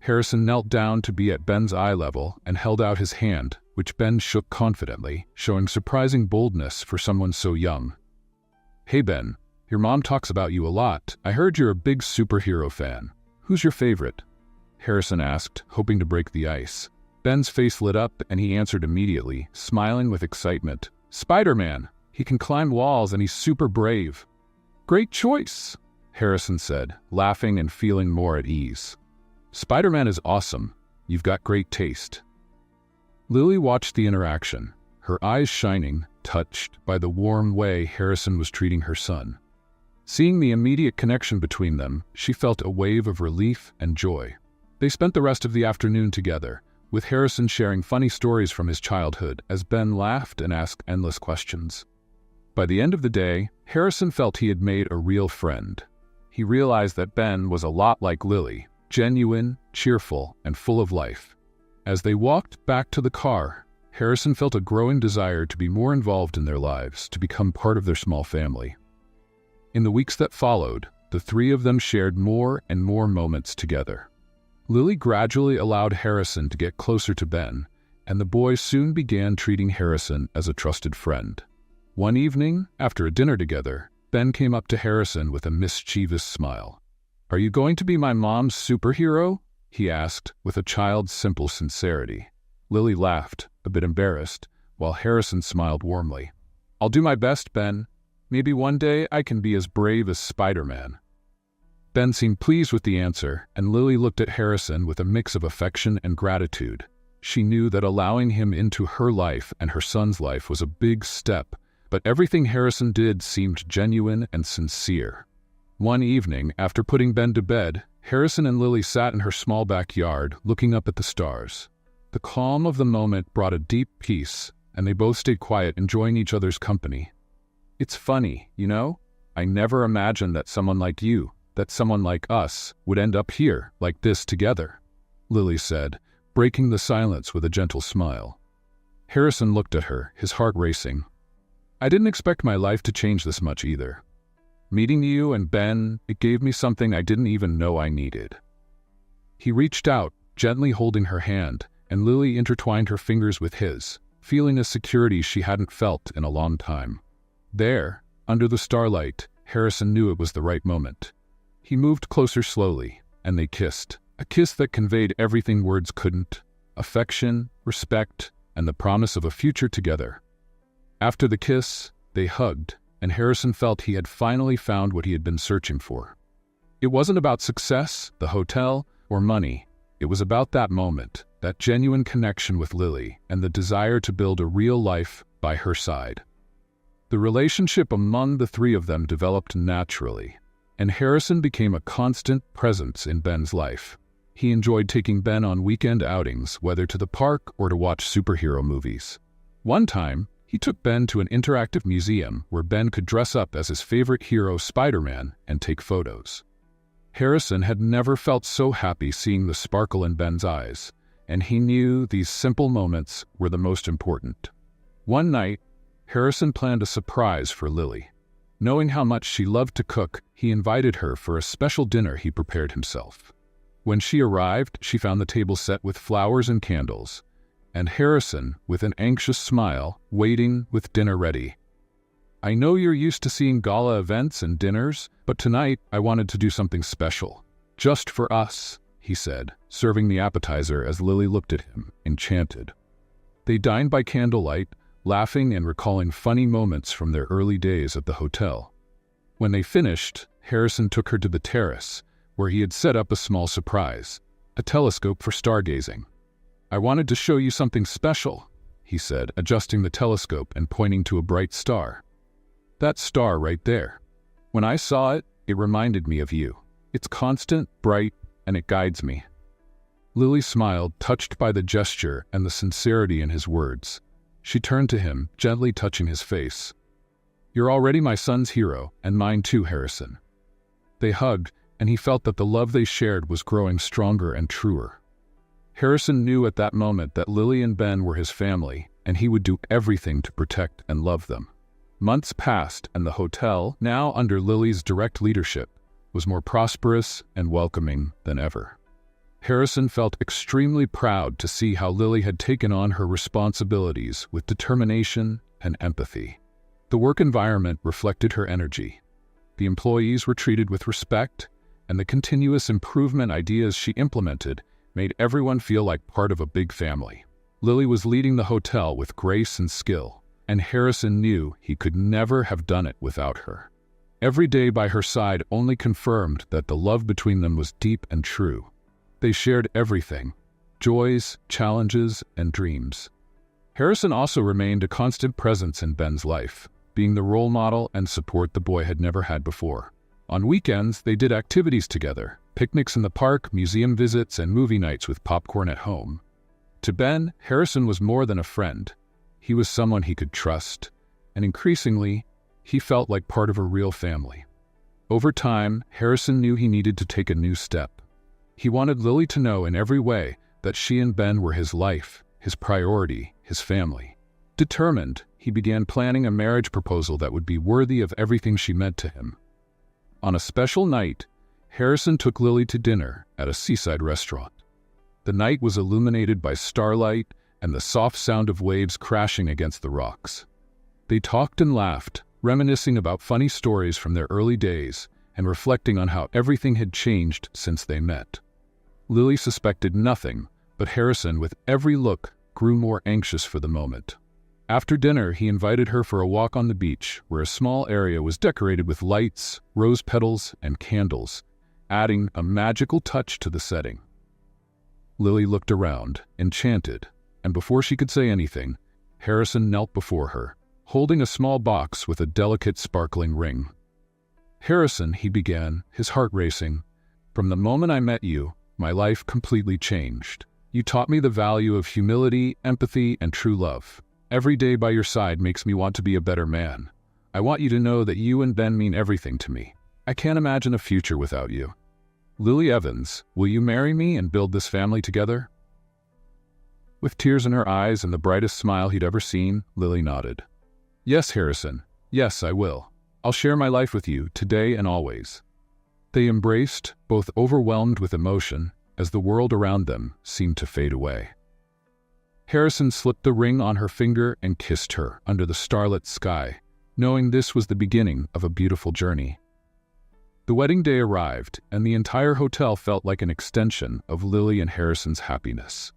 Harrison knelt down to be at Ben's eye level and held out his hand, which Ben shook confidently, showing surprising boldness for someone so young. "Hey Ben, your mom talks about you a lot. I heard you're a big superhero fan. Who's your favorite?" Harrison asked, hoping to break the ice. Ben's face lit up and he answered immediately, smiling with excitement. "Spider-Man. He can climb walls and he's super brave." "Great choice," Harrison said, laughing and feeling more at ease. "Spider-Man is awesome. You've got great taste." Lily watched the interaction, her eyes shining, touched by the warm way Harrison was treating her son. Seeing the immediate connection between them, she felt a wave of relief and joy. They spent the rest of the afternoon together, with Harrison sharing funny stories from his childhood as Ben laughed and asked endless questions. By the end of the day, Harrison felt he had made a real friend. He realized that Ben was a lot like Lily, genuine, cheerful, and full of life. As they walked back to the car, Harrison felt a growing desire to be more involved in their lives, to become part of their small family. In the weeks that followed, the three of them shared more and more moments together. Lily gradually allowed Harrison to get closer to Ben, and the boys soon began treating Harrison as a trusted friend. One evening, after a dinner together, Ben came up to Harrison with a mischievous smile. "Are you going to be my mom's superhero?" he asked, with a child's simple sincerity. Lily laughed, a bit embarrassed, while Harrison smiled warmly. "I'll do my best, Ben. Maybe one day I can be as brave as Spider-Man." Ben seemed pleased with the answer, and Lily looked at Harrison with a mix of affection and gratitude. She knew that allowing him into her life and her son's life was a big step, but everything Harrison did seemed genuine and sincere. One evening, after putting Ben to bed, Harrison and Lily sat in her small backyard, looking up at the stars. The calm of the moment brought a deep peace, and they both stayed quiet, enjoying each other's company. "It's funny, you know? I never imagined that someone like you, that someone like us, would end up here, like this, together," Lily said, breaking the silence with a gentle smile. Harrison looked at her, his heart racing. "I didn't expect my life to change this much either. Meeting you and Ben, it gave me something I didn't even know I needed." He reached out, gently holding her hand, and Lily intertwined her fingers with his, feeling a security she hadn't felt in a long time. There, under the starlight, Harrison knew it was the right moment. He moved closer slowly, and they kissed, a kiss that conveyed everything words couldn't: affection, respect, and the promise of a future together. After the kiss, they hugged, and Harrison felt he had finally found what he had been searching for. It wasn't about success, the hotel, or money. It was about that moment, that genuine connection with Lily, and the desire to build a real life by her side. The relationship among the three of them developed naturally, and Harrison became a constant presence in Ben's life. He enjoyed taking Ben on weekend outings, whether to the park or to watch superhero movies. One time, he took Ben to an interactive museum where Ben could dress up as his favorite hero, Spider-Man, and take photos. Harrison had never felt so happy seeing the sparkle in Ben's eyes, and he knew these simple moments were the most important. One night, Harrison planned a surprise for Lily. Knowing how much she loved to cook, he invited her for a special dinner he prepared himself. When she arrived, she found the table set with flowers and candles, and Harrison, with an anxious smile, waiting with dinner ready. "I know you're used to seeing gala events and dinners, but tonight I wanted to do something special. Just for us," he said, serving the appetizer as Lily looked at him, enchanted. They dined by candlelight, laughing and recalling funny moments from their early days at the hotel. When they finished, Harrison took her to the terrace, where he had set up a small surprise, a telescope for stargazing. "I wanted to show you something special," he said, adjusting the telescope and pointing to a bright star. "That star right there. When I saw it, it reminded me of you. It's constant, bright, and it guides me." Lily smiled, touched by the gesture and the sincerity in his words. She turned to him, gently touching his face. "You're already my son's hero, and mine too, Harrison." They hugged, and he felt that the love they shared was growing stronger and truer. Harrison knew at that moment that Lily and Ben were his family, and he would do everything to protect and love them. Months passed, and the hotel, now under Lily's direct leadership, was more prosperous and welcoming than ever. Harrison felt extremely proud to see how Lily had taken on her responsibilities with determination and empathy. The work environment reflected her energy. The employees were treated with respect, and the continuous improvement ideas she implemented made everyone feel like part of a big family. Lily was leading the hotel with grace and skill, and Harrison knew he could never have done it without her. Every day by her side only confirmed that the love between them was deep and true. They shared everything: joys, challenges, and dreams. Harrison also remained a constant presence in Ben's life, being the role model and support the boy had never had before. On weekends, they did activities together: picnics in the park, museum visits, and movie nights with popcorn at home. To Ben, Harrison was more than a friend. He was someone he could trust, and increasingly, he felt like part of a real family. Over time, Harrison knew he needed to take a new step. He wanted Lily to know in every way that she and Ben were his life, his priority, his family. Determined, he began planning a marriage proposal that would be worthy of everything she meant to him. On a special night, Harrison took Lily to dinner at a seaside restaurant. The night was illuminated by starlight and the soft sound of waves crashing against the rocks. They talked and laughed, reminiscing about funny stories from their early days and reflecting on how everything had changed since they met. Lily suspected nothing, but Harrison, with every look, grew more anxious for the moment. After dinner, he invited her for a walk on the beach, where a small area was decorated with lights, rose petals, and candles, adding a magical touch to the setting. Lily looked around, enchanted, and before she could say anything, Harrison knelt before her, holding a small box with a delicate sparkling ring. "Harrison," he began, his heart racing, From the moment I met you, my life completely changed. You taught me the value of humility, empathy, and true love. Every day by your side makes me want to be a better man. I want you to know that you and Ben mean everything to me. I can't imagine a future without you. Lily Evans, will you marry me and build this family together? With tears in her eyes and the brightest smile he'd ever seen, Lily nodded. Yes, Harrison. Yes, I will. I'll share my life with you, today and always. They embraced, both overwhelmed with emotion, as the world around them seemed to fade away. Harrison slipped the ring on her finger and kissed her under the starlit sky, knowing this was the beginning of a beautiful journey. The wedding day arrived, and the entire hotel felt like an extension of Lily and Harrison's happiness.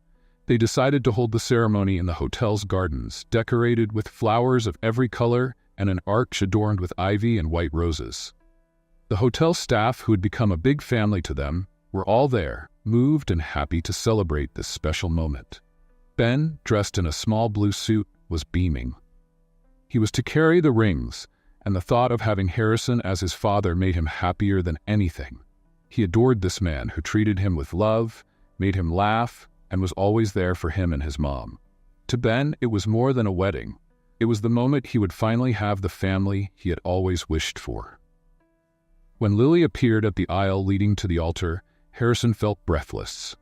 They decided to hold the ceremony in the hotel's gardens, decorated with flowers of every color and an arch adorned with ivy and white roses. The hotel staff, who had become a big family to them, were all there, moved and happy to celebrate this special moment. Ben, dressed in a small blue suit, was beaming. He was to carry the rings, and the thought of having Harrison as his father made him happier than anything. He adored this man who treated him with love, made him laugh, and was always there for him and his mom. To Ben, it was more than a wedding. It was the moment he would finally have the family he had always wished for. When Lily appeared at the aisle leading to the altar, Harrison felt breathless.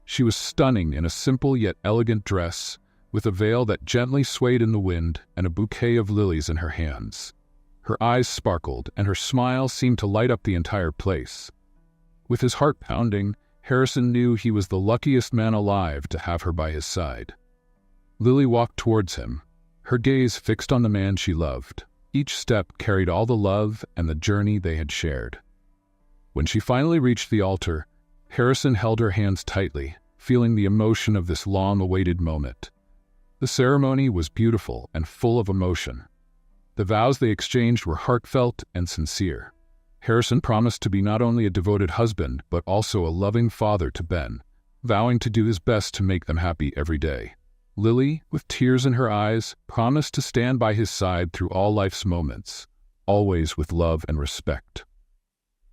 She was stunning in a simple yet elegant dress, with a veil that gently swayed in the wind and a bouquet of lilies in her hands. Her eyes sparkled, and her smile seemed to light up the entire place. With his heart pounding, Harrison knew he was the luckiest man alive to have her by his side. Lily walked towards him, her gaze fixed on the man she loved. Each step carried all the love and the journey they had shared. When she finally reached the altar, Harrison held her hands tightly, feeling the emotion of this long-awaited moment. The ceremony was beautiful and full of emotion. The vows they exchanged were heartfelt and sincere. Harrison promised to be not only a devoted husband, but also a loving father to Ben, vowing to do his best to make them happy every day. Lily, with tears in her eyes, promised to stand by his side through all life's moments, always with love and respect.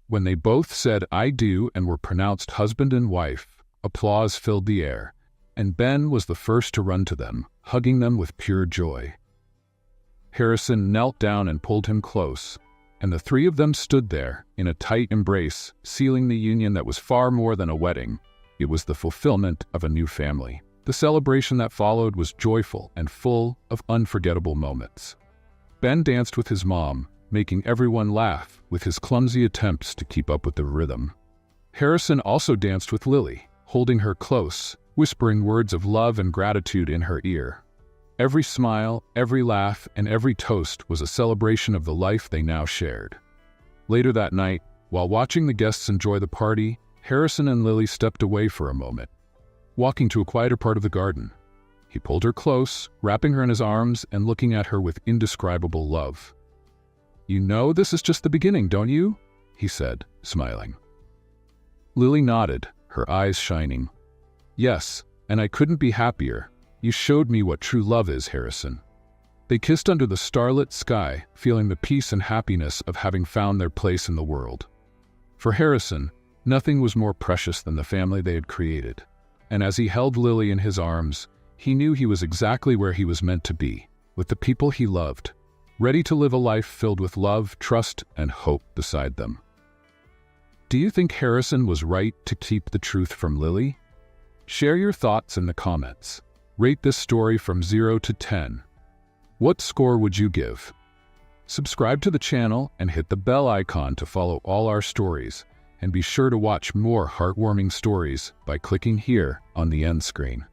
When they both said "I do" and were pronounced husband and wife, applause filled the air, and Ben was the first to run to them, hugging them with pure joy. Harrison knelt down and pulled him close, and the three of them stood there in a tight embrace, sealing the union that was far more than a wedding. It was the fulfillment of a new family. The celebration that followed was joyful and full of unforgettable moments. Ben danced with his mom, making everyone laugh with his clumsy attempts to keep up with the rhythm. Harrison also danced with Lily, holding her close, whispering words of love and gratitude in her ear. Every smile, every laugh, and every toast was a celebration of the life they now shared. Later that night, while watching the guests enjoy the party, Harrison and Lily stepped away for a moment, walking to a quieter part of the garden. He pulled her close, wrapping her in his arms and looking at her with indescribable love. "You know this is just the beginning, don't you?" he said, smiling. Lily nodded, her eyes shining. "Yes, and I couldn't be happier. You showed me what true love is, Harrison." They kissed under the starlit sky, feeling the peace and happiness of having found their place in the world. For Harrison, nothing was more precious than the family they had created. And as he held Lily in his arms, he knew he was exactly where he was meant to be, with the people he loved, ready to live a life filled with love, trust, and hope beside them. Do you think Harrison was right to keep the truth from Lily? Share your thoughts in the comments. Rate this story from 0 to 10. What score would you give? Subscribe to the channel and hit the bell icon to follow all our stories, and be sure to watch more heartwarming stories by clicking here on the end screen.